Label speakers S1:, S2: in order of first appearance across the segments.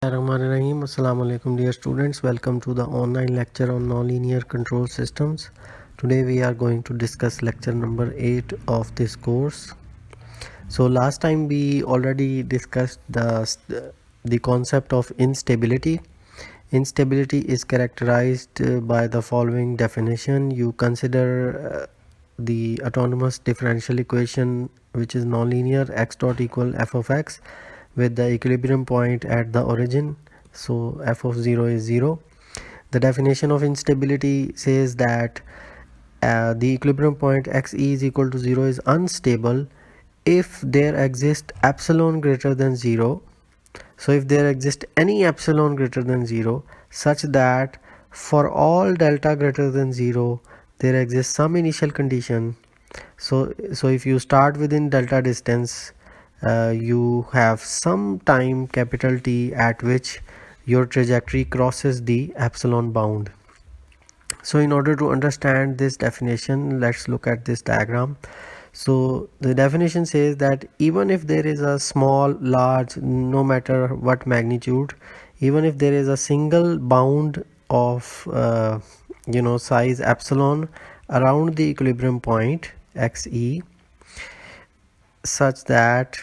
S1: Assalamu alaikum dear students, welcome to the online lecture on nonlinear control systems. Today we are going to discuss lecture number 8 of this course. So last time we already discussed the concept of instability. Instability is characterized by the following definition. You consider the autonomous differential equation which is nonlinear x dot equal f of x with the equilibrium point at the origin, so f of 0 is 0. The definition of instability says that the equilibrium point xe is equal to 0 is unstable if there exists epsilon greater than 0. So if there exists any epsilon greater than 0 such that for all delta greater than 0 there exists some initial condition. So if you start within delta distance, you have some time capital T at which your trajectory crosses the epsilon bound. So in order to understand this definition, let's look at this diagram. So the definition says that even if there is a small, large, no matter what magnitude, even if there is a single bound of size epsilon around the equilibrium point xe, such that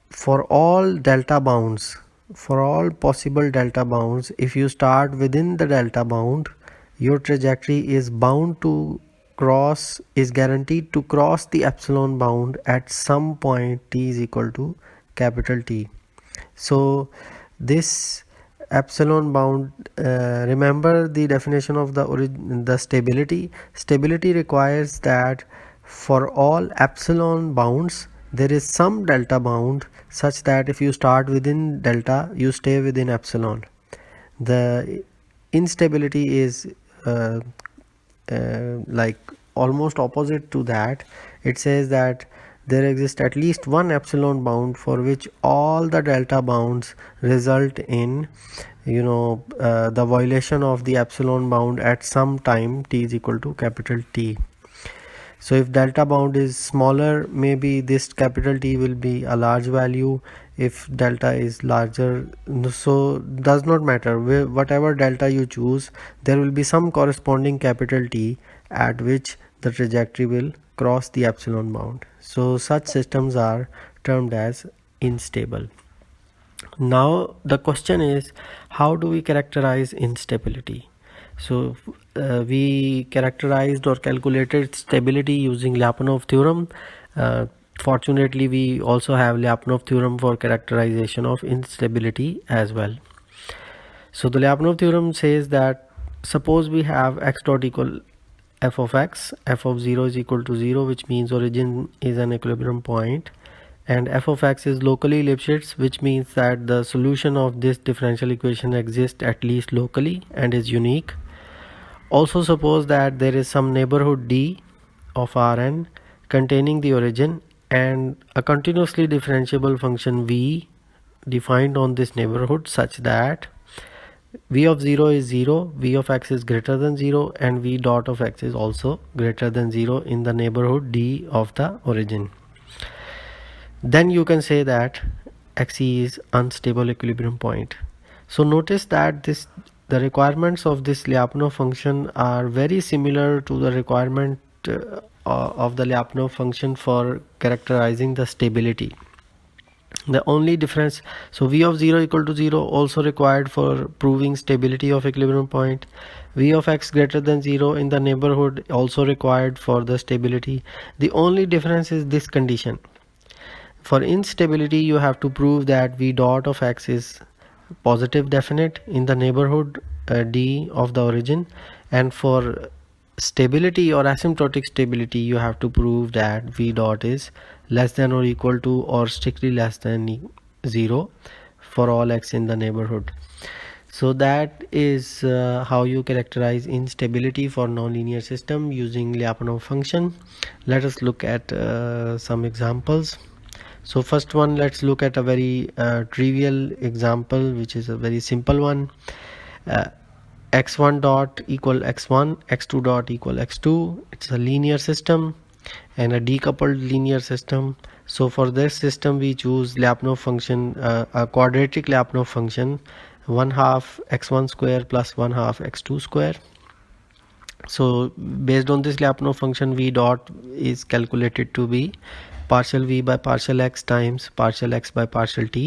S1: for all delta bounds, for all possible delta bounds, if you start within the delta bound, your trajectory is guaranteed to cross the epsilon bound at some point t is equal to capital T. So this epsilon bound, remember the definition of the stability. Stability requires that for all epsilon bounds there is some delta bound such that if you start within delta you stay within epsilon. The instability is like almost opposite to that. It says that there exists at least one epsilon bound for which all the delta bounds result in the violation of the epsilon bound at some time t is equal to capital T. So if delta bound is smaller, maybe this capital T will be a large value. If delta is larger, so does not matter, whatever delta you choose, there will be some corresponding capital T at which the trajectory will cross the epsilon bound. So such systems are termed as unstable. Now the question is, how do we characterize instability? So we characterized or calculated stability using Lyapunov theorem. Fortunately, we also have Lyapunov theorem for characterization of instability as well. So the Lyapunov theorem says that suppose we have x dot equal f of x, f of 0 is equal to 0, which means origin is an equilibrium point, and f of x is locally Lipschitz, which means that the solution of this differential equation exists at least locally and is unique. Also suppose that there is some neighborhood D of Rn containing the origin and a continuously differentiable function v defined on this neighborhood such that v of 0 is 0, v of x is greater than 0 and v dot of x is also greater than 0 in the neighborhood D of the origin. Then you can say that xe is unstable equilibrium point. So notice that the requirements of this Lyapunov function are very similar to the requirement of the Lyapunov function for characterizing the stability. The only difference, so v of 0 equal to 0 also required for proving stability of equilibrium point. V of x greater than 0 in the neighborhood also required for the stability. The only difference is this condition. For instability you have to prove that v dot of x is positive definite in the neighborhood D of the origin, and for stability or asymptotic stability you have to prove that v dot is less than or equal to or strictly less than 0 for all x in the neighborhood. So that is how you characterize instability for nonlinear system using Lyapunov function. Let us look at some examples. So first one, let's look at a very trivial example, which is a very simple one. X1 dot equal x1, x2 dot equal x2. It's a linear system and a decoupled linear system. So for this system we choose Lyapunov function, a quadratic Lyapunov function, 1/2 x1 square plus 1/2 x2 square. So based on this Lyapunov function, v dot is calculated to be partial v by partial x times partial x by partial t,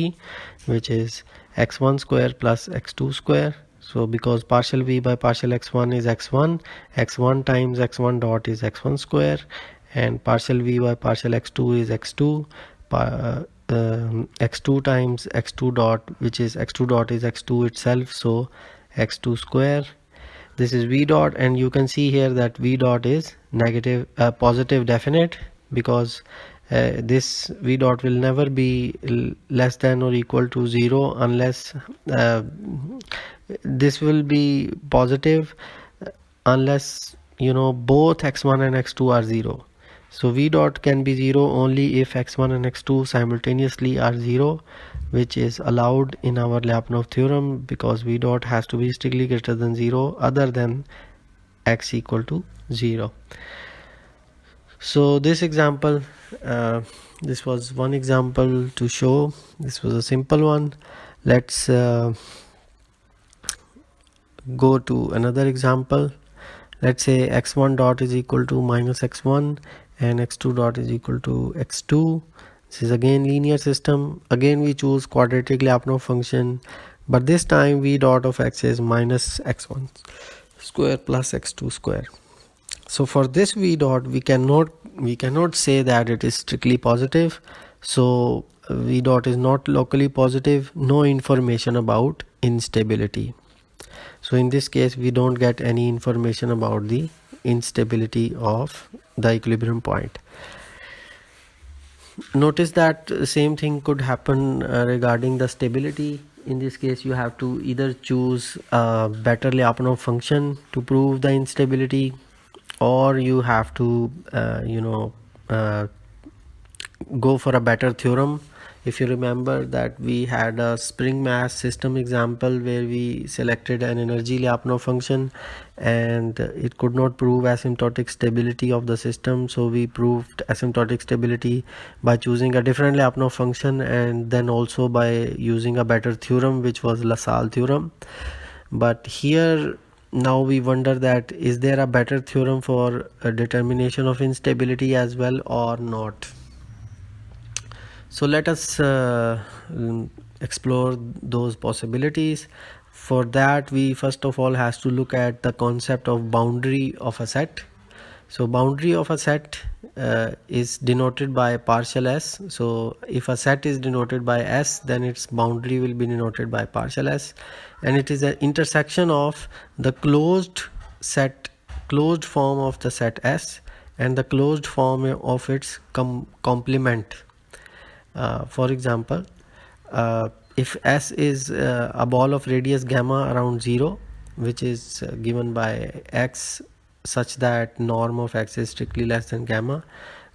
S1: which is x1 square plus x2 square. So because partial v by partial x1 is x1, x1 times x1 dot is x1 square, and partial v by partial x2 is x2, x2 times x2 dot, which is x2 dot is x2 itself, so x2 square. This is v dot, and you can see here that v dot is negative, positive definite, because this v dot will never be less than or equal to 0 unless this will be positive unless both x1 and x2 are 0. So v dot can be 0 only if x1 and x2 simultaneously are 0, which is allowed in our Lyapunov theorem, because v dot has to be strictly greater than 0 other than x equal to 0. So this example, this was one example to show. This was a simple one. Let's go to another example. Let's say x1 dot is equal to minus x1 and x2 dot is equal to x2. This is again linear system. Again we choose quadratic Lyapunov function, but this time v dot of x is minus x1 square plus x2 square. So for this v dot we cannot say that it is strictly positive. So v dot is not locally positive, no information about instability. So in this case we don't get any information about the instability of the equilibrium point. Notice that same thing could happen regarding the stability. In this case you have to either choose a better Lyapunov function to prove the instability, or you have to go for a better theorem. If you remember that we had a spring mass system example where we selected an energy Lyapunov function and it could not prove asymptotic stability of the system, so we proved asymptotic stability by choosing a different Lyapunov function and then also by using a better theorem, which was LaSalle theorem. But here now we wonder that is there a better theorem for a determination of instability as well or not. So let us explore those possibilities. For that we first of all has to look at the concept of boundary of a set. So boundary of a set is denoted by partial s. So if a set is denoted by s, then its boundary will be denoted by partial s, and it is an intersection of the closed form of the set s and the closed form of its complement. For example, if s is a ball of radius gamma around 0, which is given by x such that norm of x is strictly less than gamma,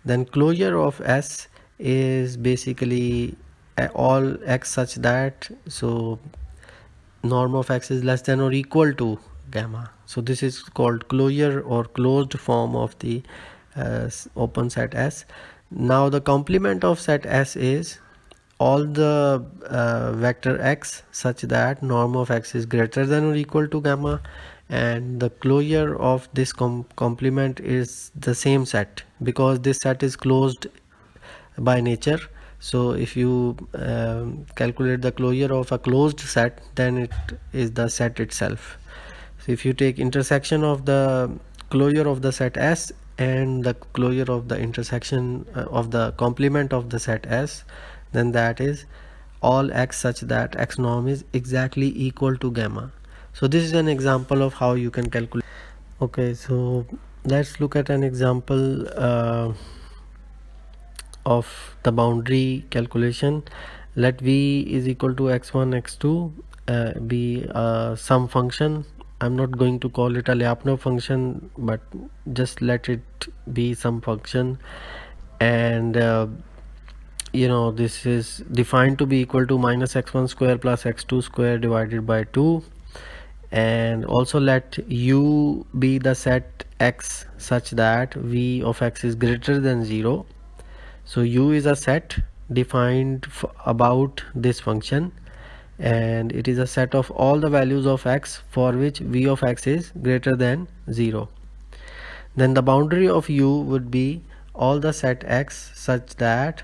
S1: then closure of s is basically all x such that so norm of x is less than or equal to gamma. So this is called closure or closed form of the open set S. Now the complement of set S is all the vector x such that norm of x is greater than or equal to gamma, and the closure of this complement is the same set, because this set is closed by nature. So if you calculate the closure of a closed set, then it is the set itself. So if you take intersection of the closure of the set S and the closure of the intersection of the complement of the set S, then that is all x such that x norm is exactly equal to gamma. So this is an example of how you can calculate. Okay, so let's look at an example of the boundary calculation. Let v is equal to x1 x2 be some function. I'm not going to call it a Lyapunov function, but just let it be some function, and this is defined to be equal to minus x1 square plus x2 square divided by 2, and also let u be the set x such that v of x is greater than 0. So u is a set defined about this function, and it is a set of all the values of x for which v of x is greater than 0. Then the boundary of u would be all the set x such that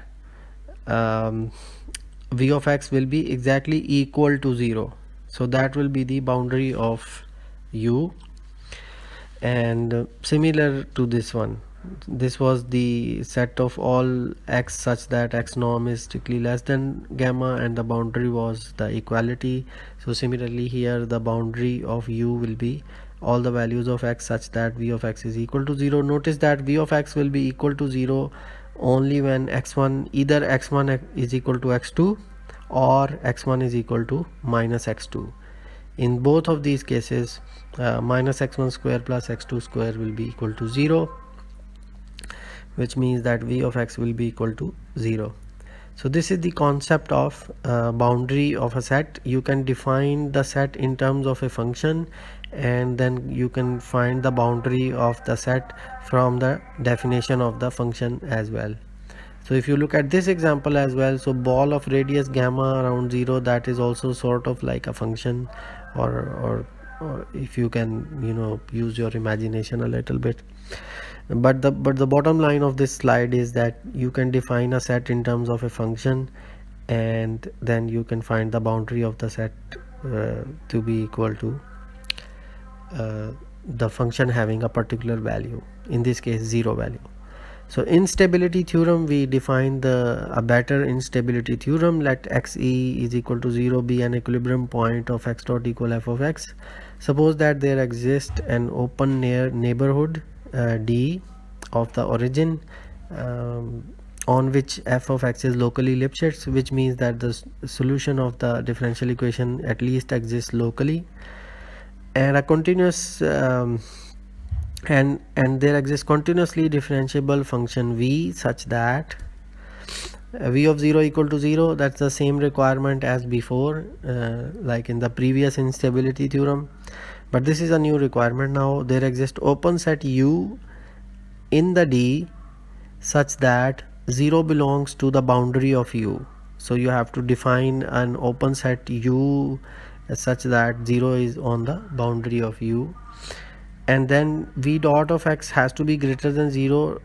S1: v of x will be exactly equal to 0. So that will be the boundary of u. And similar to this one, this was the set of all x such that x norm is strictly less than gamma, and the boundary was the equality. So similarly here the boundary of u will be all the values of x such that v of x is equal to 0. Notice that v of x will be equal to 0 only when x1, either x1 is equal to x2 or x1 is equal to minus x2. In both of these cases, minus x1 square plus x2 square will be equal to 0, which means that v of x will be equal to 0. So this is the concept of boundary of a set. You can define the set in terms of a function, and then you can find the boundary of the set from the definition of the function as well. So if you look at this example as well, so ball of radius gamma around 0, that is also sort of like a function, or if you can use your imagination a little bit. But the bottom line of this slide is that you can define a set in terms of a function, and then you can find the boundary of the set to be equal to the function having a particular value, in this case 0 value. So instability theorem, we define a better instability theorem. Let xe is equal to 0 be an equilibrium point of x dot equal f of x. Suppose that there exists an open neighborhood D of the origin on which f of x is locally Lipschitz, which means that the solution of the differential equation at least exists locally, and a continuous and there exists continuously differentiable function v such that v of 0 equal to 0. That's the same requirement as before, like in the previous instability theorem, but this is a new requirement now. There exists open set u in the D such that 0 belongs to the boundary of u. So you have to define an open set u such that 0 is on the boundary of u, and then v dot of x has to be greater than 0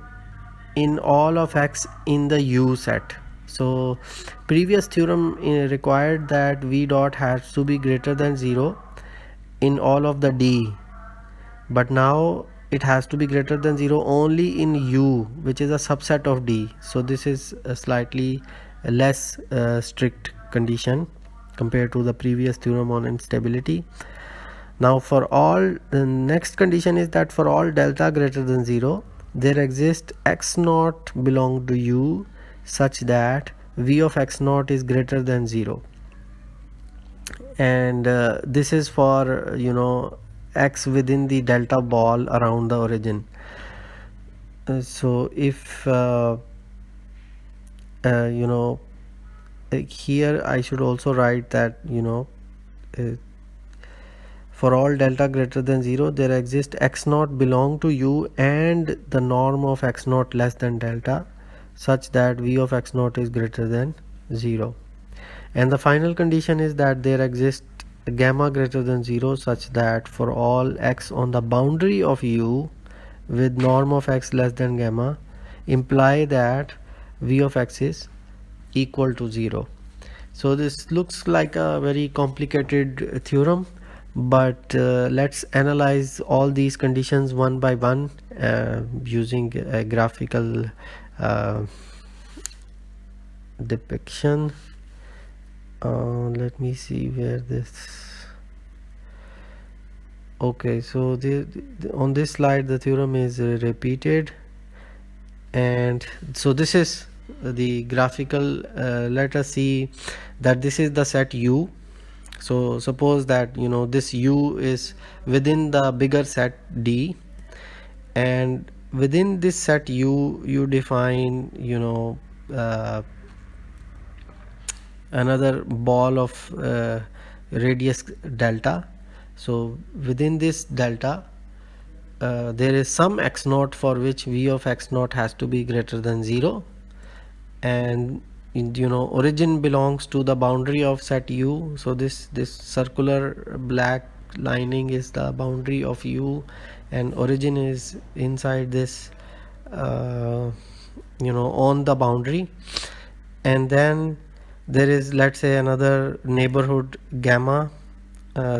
S1: in all of x in the u set. So previous theorem required that v dot has to be greater than 0 in all of the D, but now it has to be greater than 0 only in u, which is a subset of D. So this is a slightly less strict condition compared to the previous theorem on instability. Now for all, the next condition is that for all delta greater than 0, there exists x naught belong to u such that v of x naught is greater than 0, and this is for x within the delta ball around the origin. So if here I should also write that for all delta greater than 0, there exists x naught belong to u and the norm of x naught less than delta such that v of x naught is greater than 0. And the final condition is that there exists gamma greater than 0 such that for all x on the boundary of u with norm of x less than gamma imply that v of x is equal to 0. So this looks like a very complicated theorem, but let's analyze all these conditions one by one using a graphical depiction. Let me see where this. Okay, so on this slide the theorem is repeated, and so this is the graphical. Let us see that this is the set u. So suppose that this u is within the bigger set D, and within this set u you define another ball of radius delta. So within this delta there is some x naught for which v of x naught has to be greater than 0, and origin belongs to the boundary of set U. So this circular black lining is the boundary of U, and origin is inside this on the boundary. And then there is, let's say, another neighborhood gamma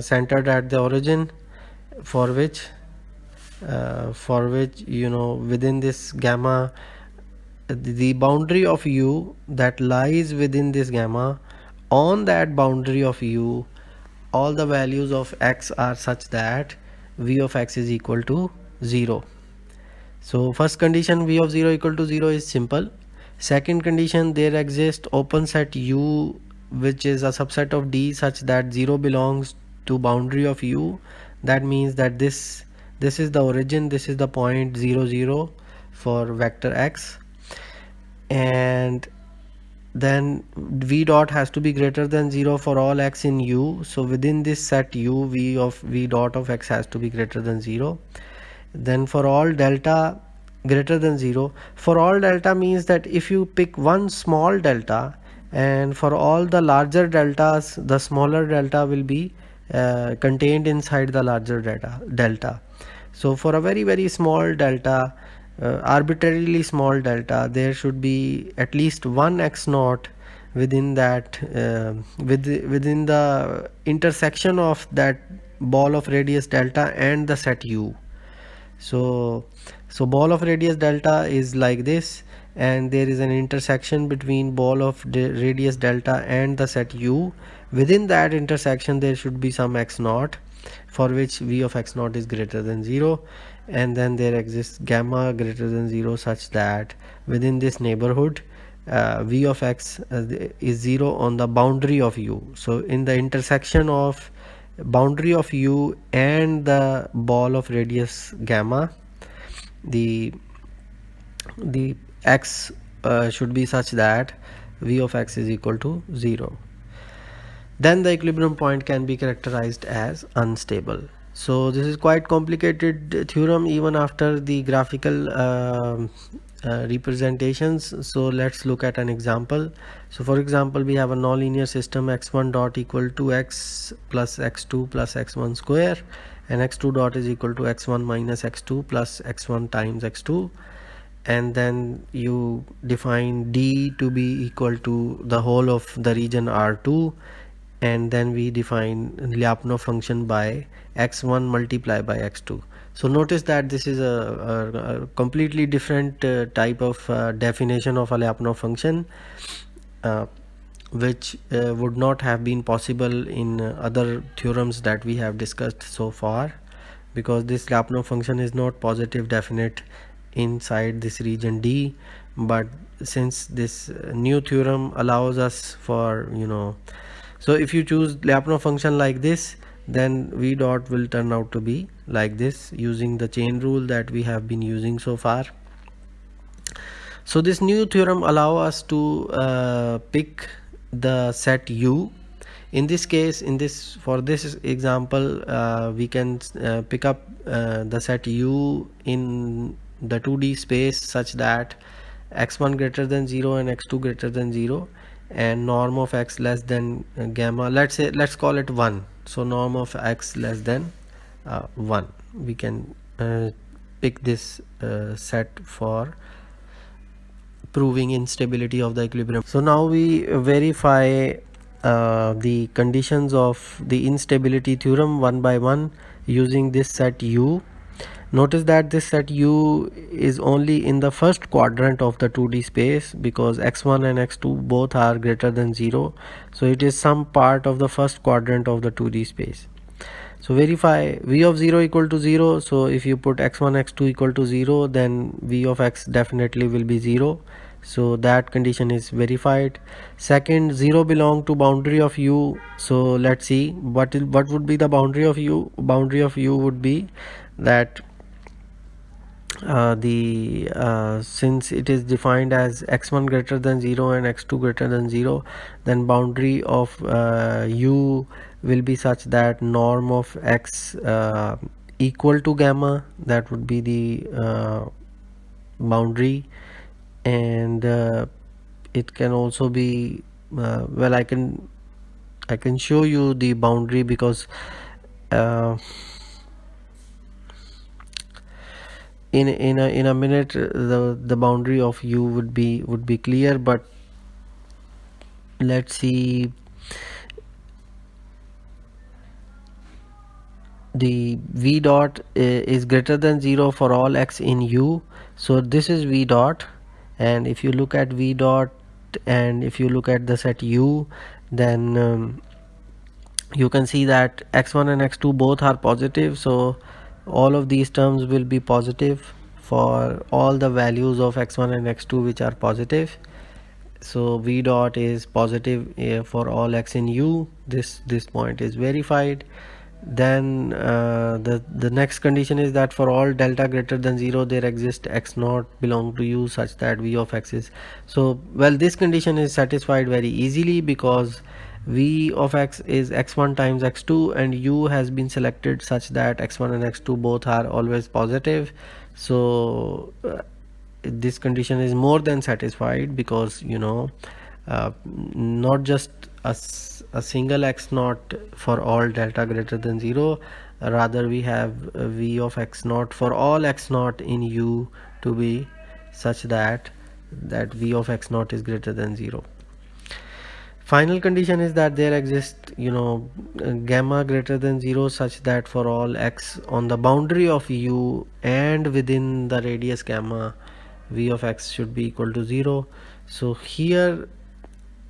S1: centered at the origin, for which within this gamma, the boundary of U that lies within this gamma, on that boundary of U, all the values of x are such that v of x is equal to 0. So first condition, v of 0 equal to 0, is simple. Second condition, there exists open set U which is a subset of D such that 0 belongs to boundary of U. That means that this is the origin, this is the point 0 0 for vector x, and then v dot has to be greater than 0 for all x in U. So within this set U, v dot of x has to be greater than 0. Then for all delta greater than 0, for all delta means that if you pick one small delta, and for all the larger deltas, the smaller delta will be contained inside the larger delta. So for a very very small delta, arbitrarily small delta, there should be at least one x naught within that within the intersection of that ball of radius delta and the set U. So ball of radius delta is like this, and there is an intersection between ball of radius delta and the set U. Within that intersection there should be some x naught for which v of x naught is greater than 0, and then there exists gamma greater than 0 such that within this neighborhood v of x is 0 on the boundary of U. So in the intersection of boundary of U and the ball of radius gamma, the x should be such that v of x is equal to 0. Then the equilibrium point can be characterized as unstable. So this is quite complicated theorem even after the graphical representations. So let's look at an example. So for example, we have a nonlinear system x1 dot equal to x plus x2 plus x1 square, and x2 dot is equal to x1 minus x2 plus x1 times x2, and then you define D to be equal to the whole of the region R2, and then we define Lyapunov function by x1 multiplied by x2. So notice that this is a completely different type of definition of a Lyapunov function, which would not have been possible in other theorems that we have discussed so far, because this Lyapunov function is not positive definite inside this region D. But since this new theorem allows us for so if you choose Lyapunov function like this, then v dot will turn out to be like this using the chain rule that we have been using so far. So this new theorem allows us to pick the set U. In this case, for this example, we can pick up the set U in the 2D space such that x1 greater than 0 and x2 greater than 0, and norm of x less than gamma, let's call it 1. So norm of x less than 1, we can pick this set for proving instability of the equilibrium. So now we verify the conditions of the instability theorem one by one using this set U. Notice that this set U is only in the first quadrant of the 2D space, because x1 and x2 both are greater than 0. So it is some part of the first quadrant of the 2D space. So verify v of 0 equal to 0. So if you put x1 x2 equal to 0, then v of x definitely will be 0. So that condition is verified. Second, 0 belong to boundary of U. So let's see what would be the boundary of U. Boundary of U would be that since it is defined as x1 greater than 0 and x2 greater than 0, then boundary of U will be such that norm of x equal to gamma. That would be the boundary, and it can also be well, I can show you the boundary, because in a minute the boundary of u would be clear. But let's see, the v dot is greater than 0 for all x in u. So this is v dot, and if you look at v dot and if you look at the set u, then you can see that x1 and x2 both are positive. So all of these terms will be positive for all the values of x1 and x2 which are positive. So v dot is positive for all x in u. This point is verified. Then the next condition is that for all delta greater than 0 there exists x naught belong to u such that v of x is, so well, this condition is satisfied very easily, because v of x is x1 times x2 and u has been selected such that x1 and x2 both are always positive. So this condition is more than satisfied, because not just a single x naught for all delta greater than 0, rather we have v of x naught for all x naught in u to be such that v of x naught is greater than 0. Final condition is that there exists gamma greater than 0 such that for all x on the boundary of u and within the radius gamma, v of x should be equal to 0. So here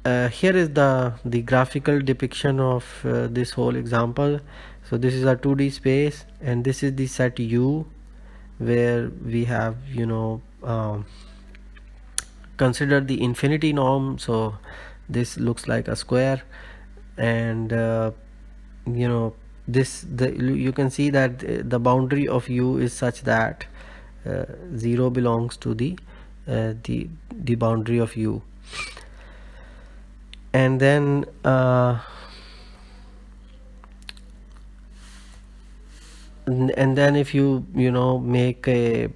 S1: is the graphical depiction of this whole example. So this is a 2D space, and this is the set u, where we have consider the infinity norm. So this looks like a square, and you can see that the boundary of u is such that 0 belongs to the boundary of u. And then if you make a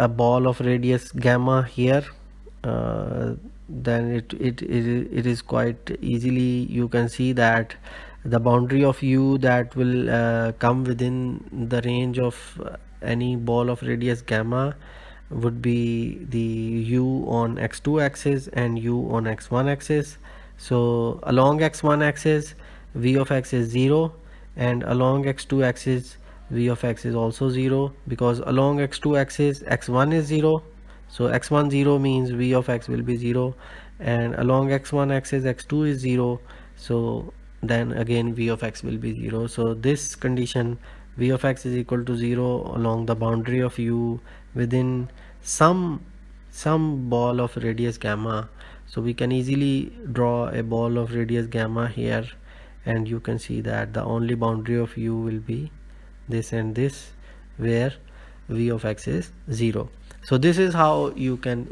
S1: ball of radius gamma here, then it is quite easily, you can see that the boundary of u that will come within the range of any ball of radius gamma would be the u on x2 axis and u on x1 axis. So along x1 axis v of x is 0, and along x2 axis v of x is also 0, because along x2 axis x1 is 0. So x1 0 means v of x will be 0, and along x1 axis x2 is 0, so then again v of x will be 0. So this condition, v of x is equal to 0 along the boundary of u within some ball of radius gamma. So we can easily draw a ball of radius gamma here, and you can see that the only boundary of u will be this and this, where v of x is 0. So this is how you can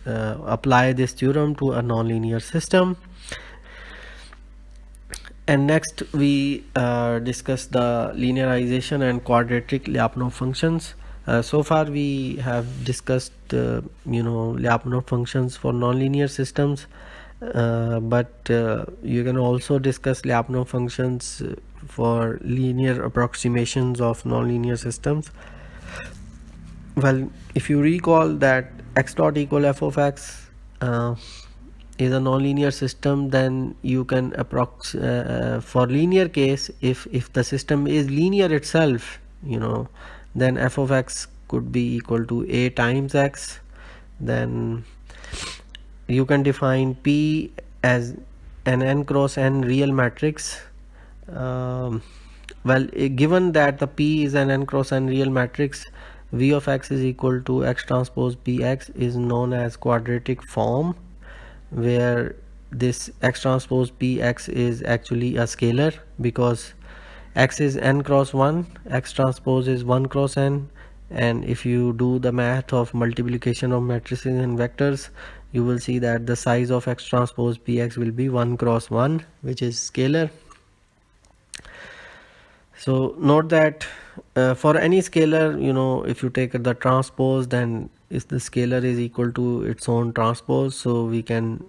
S1: apply this theorem to a nonlinear system. And next we discuss the linearization and quadratic Lyapunov functions. So far we have discussed Lyapunov functions for nonlinear systems, but you can also discuss Lyapunov functions for linear approximations of nonlinear systems. Well, if you recall that x dot equal f of x is a nonlinear system, then you can for linear case, if the system is linear itself, then f of x could be equal to a times x. Then you can define P as an n cross n real matrix. Given that the P is an n cross n real matrix, v of x is equal to x transpose px is known as quadratic form, where this x transpose px is actually a scalar, because x is n cross 1, x transpose is 1 cross n, and if you do the math of multiplication of matrices and vectors, you will see that the size of x transpose px will be 1 cross 1, which is scalar. So note that for any scalar, if you take the transpose, then if the scalar is equal to its own transpose, so we can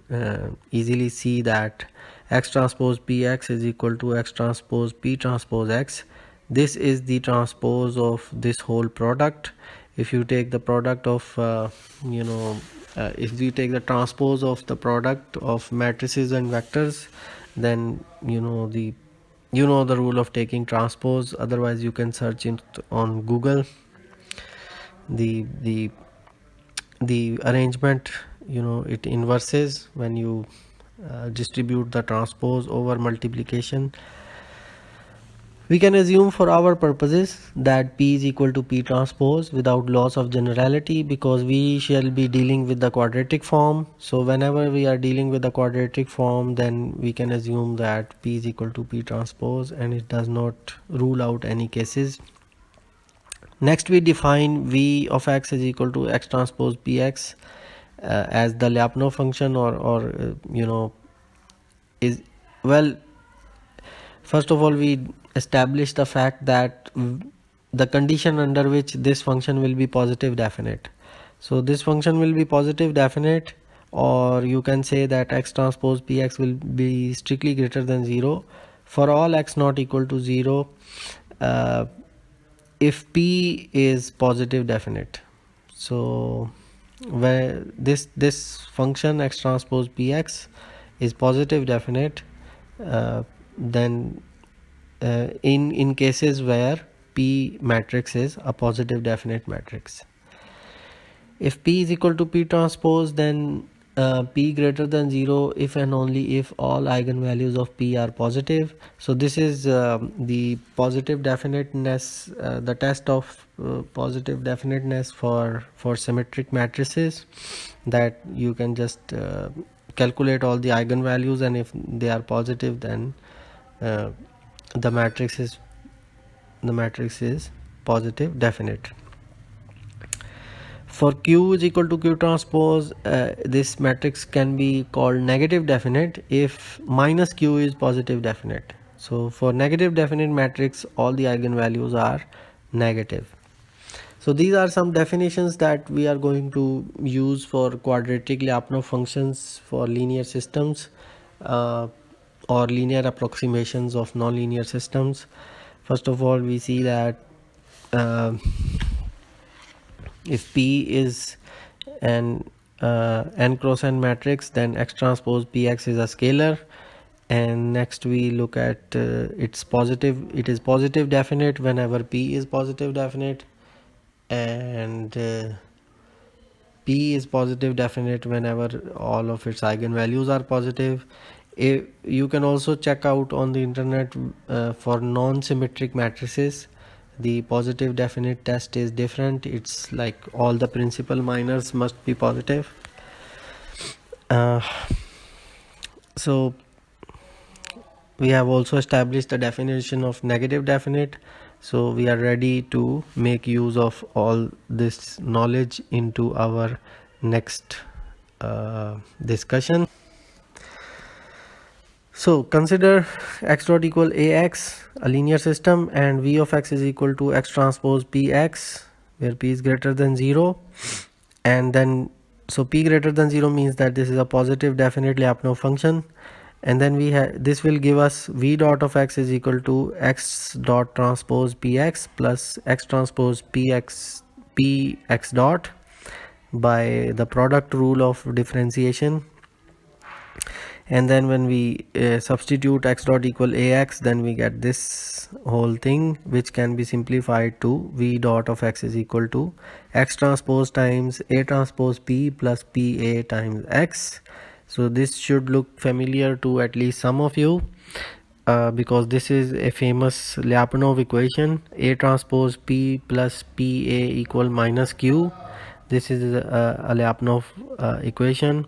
S1: easily see that x transpose px is equal to x transpose p transpose x. This is the transpose of this whole product. If you take the product of if we take the transpose of the product of matrices and vectors, then the rule of taking transpose. Otherwise you can search it on Google. The arrangement, it inverses when you distribute the transpose over multiplication. We can assume for our purposes that P is equal to P transpose without loss of generality, because we shall be dealing with the quadratic form. So whenever we are dealing with the quadratic form, then we can assume that P is equal to P transpose, and it does not rule out any cases. Next we define V of x is equal to x transpose px as the Lyapunov function, or is, well, first of all we establish the fact that the condition under which this function will be positive definite. So this function will be positive definite, or you can say that x transpose px will be strictly greater than 0 for all x not equal to 0 if P is positive definite. So where this function x transpose px is positive definite, then in cases where P matrix is a positive definite matrix. If P is equal to P transpose, then P greater than 0 if and only if all eigenvalues of P are positive. So this is the positive definiteness, the test of positive definiteness for symmetric matrices, that you can just calculate all the eigenvalues, and if they are positive, then the matrix is positive definite. For Q is equal to Q transpose, this matrix can be called negative definite if minus Q is positive definite. So for negative definite matrix, all the eigenvalues are negative. So these are some definitions that we are going to use for quadratic Lyapunov functions for linear systems or linear approximations of nonlinear systems. First of all, we see that if P is an n cross n matrix, then x transpose px is a scalar. And next we look at it is positive definite whenever P is positive definite, and P is positive definite whenever all of its eigenvalues are positive. You can also check out on the internet for non-symmetric matrices. The positive definite test is different. It's like all the principal minors must be positive. So we have also established the definition of negative definite. So we are ready to make use of all this knowledge into our next discussion. So consider x dot equal ax, a linear system, and v of x is equal to x transpose px, where p is greater than 0. And then so p greater than 0 means that this is a positive definite Lyapunov function. And then we have, this will give us v dot of x is equal to x dot transpose px plus x transpose px dot by the product rule of differentiation. And then when we substitute x dot equal ax, then we get this whole thing, which can be simplified to v dot of x is equal to x transpose times a transpose p plus pa times x. So this should look familiar to at least some of you, because this is a famous Lyapunov equation, a transpose p plus pa equal minus q. This is a Lyapunov equation,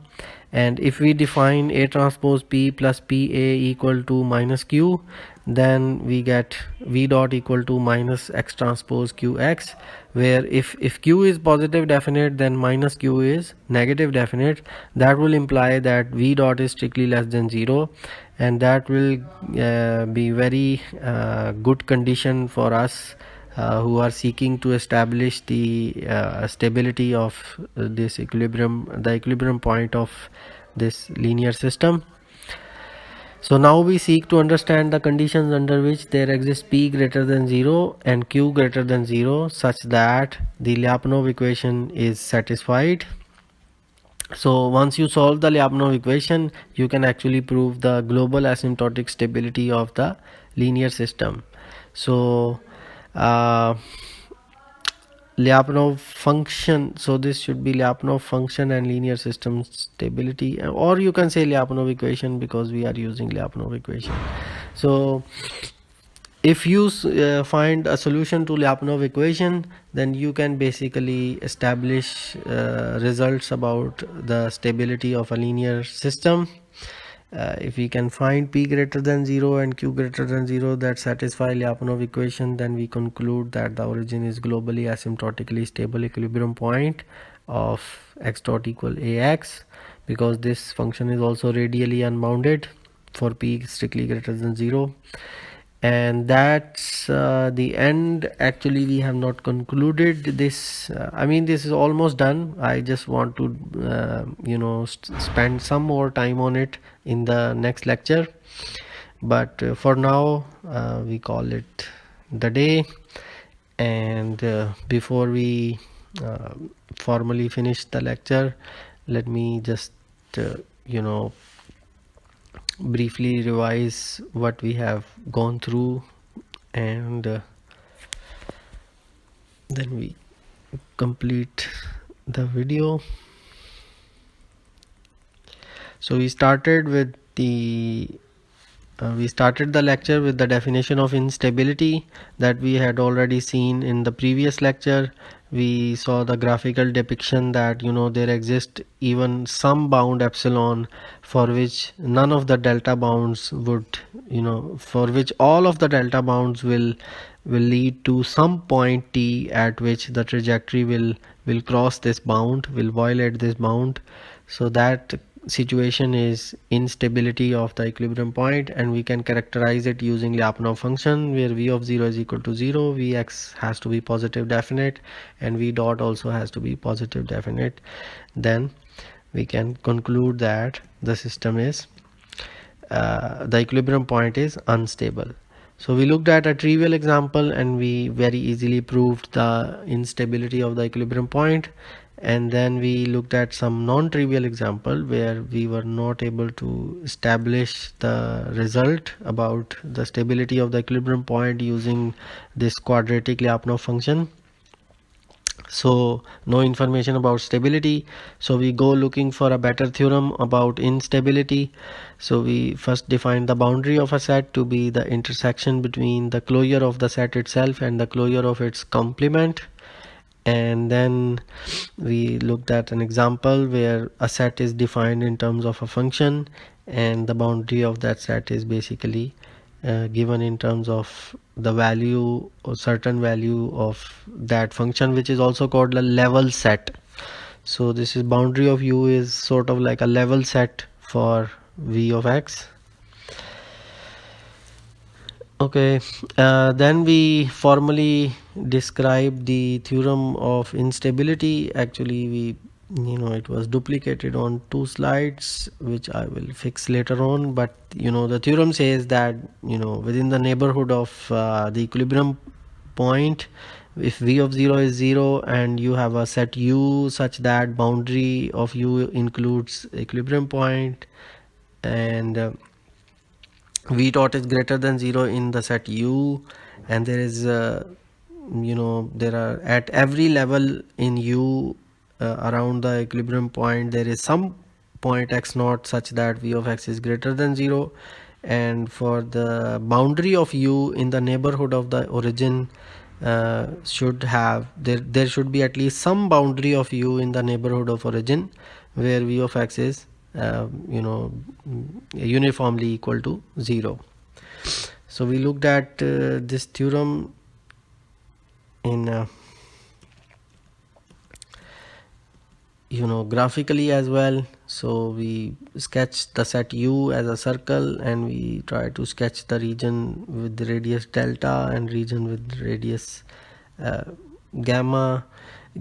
S1: and if we define a transpose p plus pa equal to minus q, then we get v dot equal to minus x transpose qx, where if q is positive definite, then minus q is negative definite. That will imply that v dot is strictly less than 0, and that will be very good condition for us who are seeking to establish the stability of this equilibrium, the equilibrium point of this linear system. So now we seek to understand the conditions under which there exists p greater than 0 and q greater than 0 such that the Lyapunov equation is satisfied. So once you solve the Lyapunov equation, you can actually prove the global asymptotic stability of the linear system. So Lyapunov function, so this should be Lyapunov function and linear system stability, or you can say Lyapunov equation because we are using Lyapunov equation. So if you find a solution to Lyapunov equation, then you can basically establish results about the stability of a linear system. If we can find p greater than 0 and q greater than 0 that satisfy Lyapunov equation, then we conclude that the origin is globally asymptotically stable equilibrium point of x dot equal ax, because this function is also radially unbounded for p strictly greater than 0. And that's the end. Actually, we have not concluded this. I mean, this is almost done. I just want to spend some more time on it in the next lecture, but for now we call it the day. And before we formally finish the lecture, let me just briefly revise what we have gone through, and then we complete the video. So we started with the lecture with the definition of instability that we had already seen in the previous lecture. We saw the graphical depiction that there exists even some bound epsilon for which none of the delta bounds would for which all of the delta bounds will lead to some point t at which the trajectory will cross this bound, will violate this bound. So that situation is instability of the equilibrium point, and we can characterize it using Lyapunov function, where v of 0 is equal to 0, vx has to be positive definite, and v dot also has to be positive definite. Then we can conclude that the system is the equilibrium point is unstable. So we looked at a trivial example and we very easily proved the instability of the equilibrium point. And then we looked at some non-trivial example where we were not able to establish the result about the stability of the equilibrium point using this quadratic Lyapunov function. So no information about stability, so we go looking for a better theorem about instability. So we first define the boundary of a set to be the intersection between the closure of the set itself and the closure of its complement. And then we looked at an example where a set is defined in terms of a function, and the boundary of that set is basically given in terms of the value or certain value of that function, which is also called a level set. So this is boundary of u is sort of like a level set for v of x. Okay, then we formally describe the theorem of instability. Actually, we it was duplicated on 2 slides, which I will fix later on. But the theorem says that within the neighborhood of the equilibrium point, if v of 0 is 0 and you have a set u such that boundary of u includes equilibrium point, and v dot is greater than 0 in the set u, and there is there are at every level in u around the equilibrium point there is some point x naught such that v of x is greater than 0, and for the boundary of u in the neighborhood of the origin should have there should be at least some boundary of u in the neighborhood of origin where v of x is uniformly equal to 0. So we looked at this theorem in graphically as well. So we sketch the set u as a circle, and we try to sketch the region with the radius delta and region with radius uh, gamma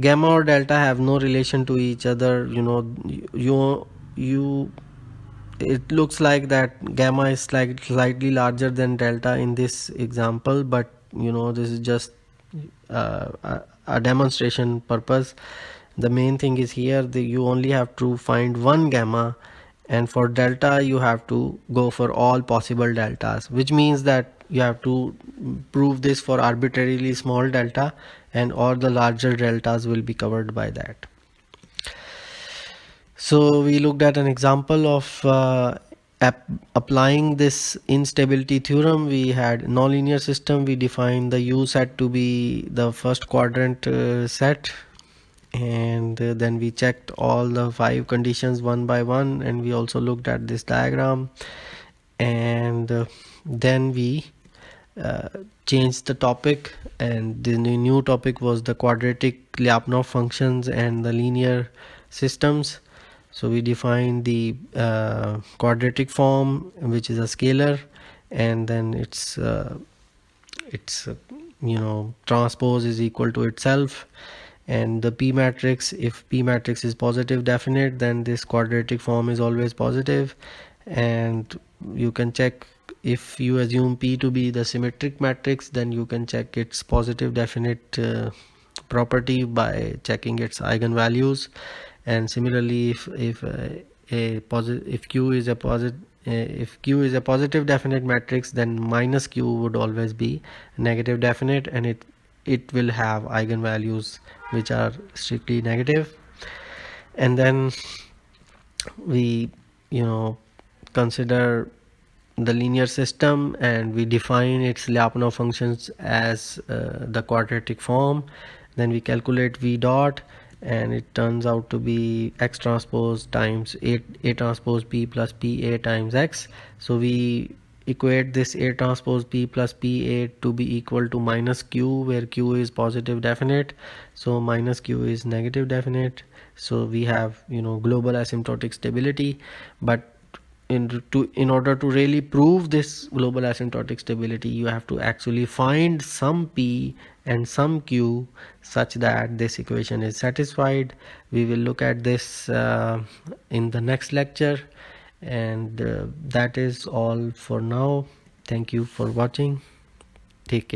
S1: or delta have no relation to each other. You it looks like that gamma is like slightly larger than delta in this example, but this is just a demonstration purpose. The main thing is here that you only have to find one gamma, and for delta you have to go for all possible deltas, which means that you have to prove this for arbitrarily small delta, and all the larger deltas will be covered by that. So we looked at an example of applying this instability theorem. We had nonlinear system. We defined the U set to be the first quadrant set, and then we checked all the 5 conditions one by one, and we also looked at this diagram, and then we changed the topic, and the new topic was the quadratic Lyapunov functions and the linear systems. So we defined the quadratic form, which is a scalar, and then its transpose is equal to itself, and the p matrix, if p matrix is positive definite, then this quadratic form is always positive. And you can check, if you assume p to be the symmetric matrix, then you can check its positive definite property by checking its eigenvalues. And similarly, if q is a positive definite matrix, then minus q would always be negative definite, and it will have eigenvalues which are strictly negative. And then we consider the linear system, and we define its Lyapunov functions as the quadratic form. Then we calculate v dot, and it turns out to be x transpose times a transpose p plus pa times x. So we equate this a transpose p plus pa to be equal to minus q, where q is positive definite, so minus q is negative definite. So we have global asymptotic stability. But in order to really prove this global asymptotic stability, you have to actually find some p and some q such that this equation is satisfied. We will look at this in the next lecture, and that is all for now. Thank you for watching. Take care.